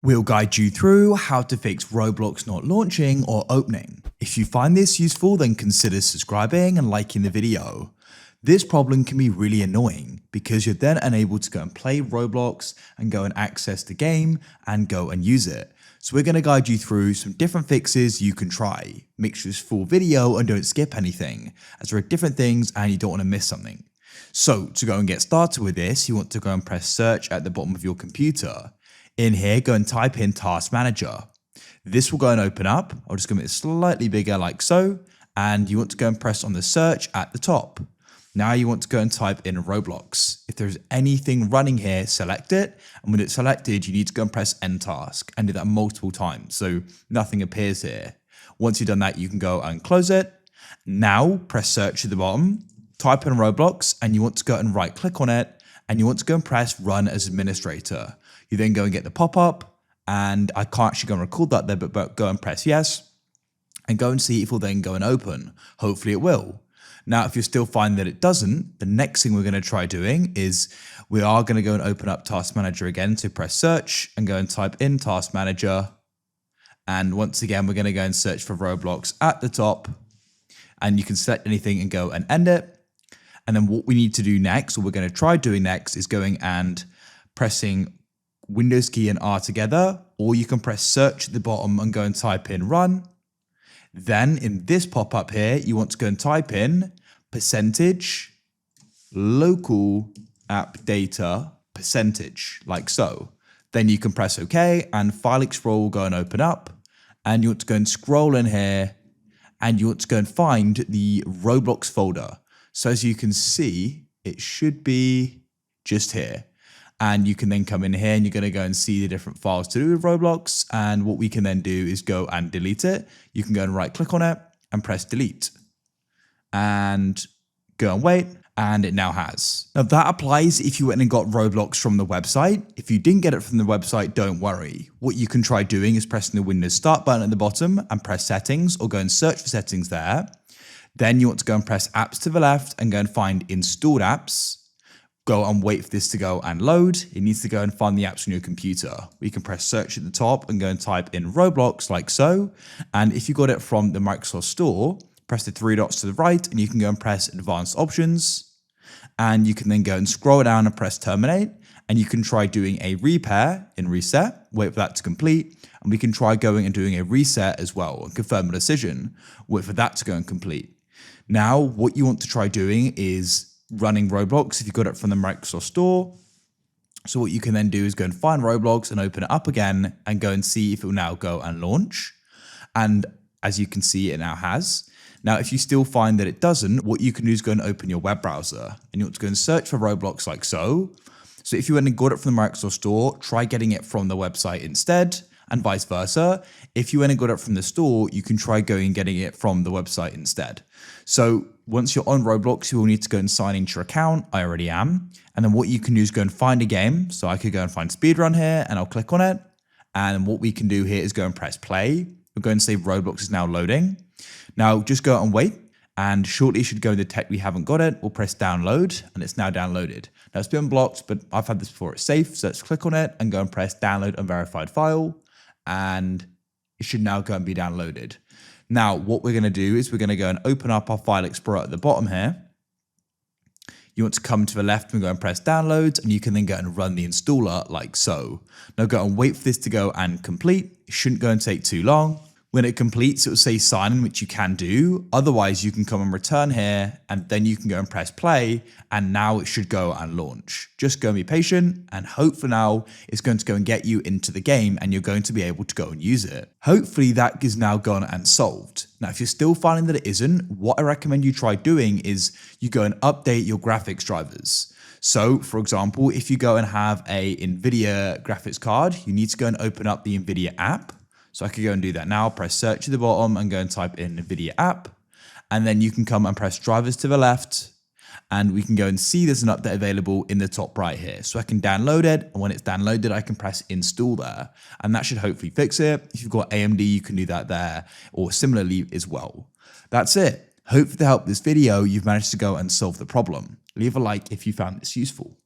We'll guide you through how to fix Roblox not launching or opening. If you find this useful, then consider subscribing and liking the video. This problem can be really annoying because you're then unable to go and play Roblox and go and access the game and go and use it. So we're going to guide you through some different fixes you can try. Make sure it's full video and don't skip anything, as there are different things and you don't want to miss something. So to go and get started with this, you want to go and press search at the bottom of your computer. In here, go and type in Task Manager. This will go and open up. I'll just go make it slightly bigger like so. And you want to go and press on the search at the top. Now you want to go and type in Roblox. If there's anything running here, select it. And when it's selected, you need to go and press End Task and do that multiple times. So nothing appears here. Once you've done that, you can go and close it. Now press search at the bottom, type in Roblox, and you want to go and right click on it. And you want to go and press Run as Administrator. You then go and get the pop-up, and I can't actually go and record that there, but go and press yes, and go and see if it will then go and open. Hopefully it will. Now, if you still find that it doesn't, the next thing we're going to try doing is we are going to go and open up Task Manager again. So press search and go and type in Task Manager. And once again, we're going to go and search for Roblox at the top, and you can select anything and go and end it. And then what we need to do next, or we're going to try doing next, is going and pressing Windows key and R together, or you can press search at the bottom and go and type in run. Then in this pop-up here, you want to go and type in percentage local app data percentage, like so. Then you can press OK, and File Explorer will go and open up. And you want to go and scroll in here, and you want to go and find the Roblox folder. So as you can see, it should be just here. And you can then come in here and you're going to go and see the different files to do with Roblox. And what we can then do is go and delete it. You can go and right click on it and press delete. And go and wait. And it now has. Now that applies if you went and got Roblox from the website. If you didn't get it from the website, don't worry. What you can try doing is pressing the Windows Start button at the bottom and press settings, or go and search for settings there. Then you want to go and press apps to the left and go and find installed apps. Go and wait for this to go and load. It needs to go and find the apps on your computer. We can press search at the top and go and type in Roblox like so. And if you got it from the Microsoft Store, press the three dots to the right and you can go and press advanced options. And you can then go and scroll down and press terminate. And you can try doing a repair in reset, wait for that to complete. And we can try going and doing a reset as well and confirm a decision, wait for that to go and complete. Now, what you want to try doing is running Roblox if you got it from the Microsoft Store. So what you can then do is go and find Roblox and open it up again and go and see if it will now go and launch. And as you can see, it now has. Now, if you still find that it doesn't, what you can do is go and open your web browser and you want to go and search for Roblox like so. So if you went and got it from the Microsoft Store, try getting it from the website instead, and vice versa. If you went and got it from the store, you can try going and getting it from the website instead. So once you're on Roblox, you will need to go and sign into your account. I already am. And then what you can do is go and find a game. So I could go and find Speedrun here and I'll click on it. And what we can do here is go and press play. We'll go and say Roblox is now loading. Now just go and wait. And shortly it should go and detect we haven't got it. We'll press download and it's now downloaded. Now it's been blocked, but I've had this before, it's safe. So let's click on it and go and press download unverified file. And it should now go and be downloaded. Now, what we're going to do is we're going to go and open up our File Explorer at the bottom here. You want to come to the left and go and press downloads, and you can then go and run the installer like so. Now go and wait for this to go and complete. It shouldn't go and take too long. When it completes, it will say sign in, which you can do. Otherwise, you can come and return here, and then you can go and press play, and now it should go and launch. Just go and be patient, and hope for now it's going to go and get you into the game, and you're going to be able to go and use it. Hopefully that is now gone and solved. Now, if you're still finding that it isn't, what I recommend you try doing is you go and update your graphics drivers. So, for example, if you go and have a NVIDIA graphics card, you need to go and open up the NVIDIA app. So I could go and do that now, press search at the bottom and go and type in NVIDIA app. And then you can come and press drivers to the left. And we can go and see there's an update available in the top right here. So I can download it. And when it's downloaded, I can press install there. And that should hopefully fix it. If you've got AMD, you can do that there, or similarly as well. That's it. Hope to help this video, you've managed to go and solve the problem. Leave a like if you found this useful.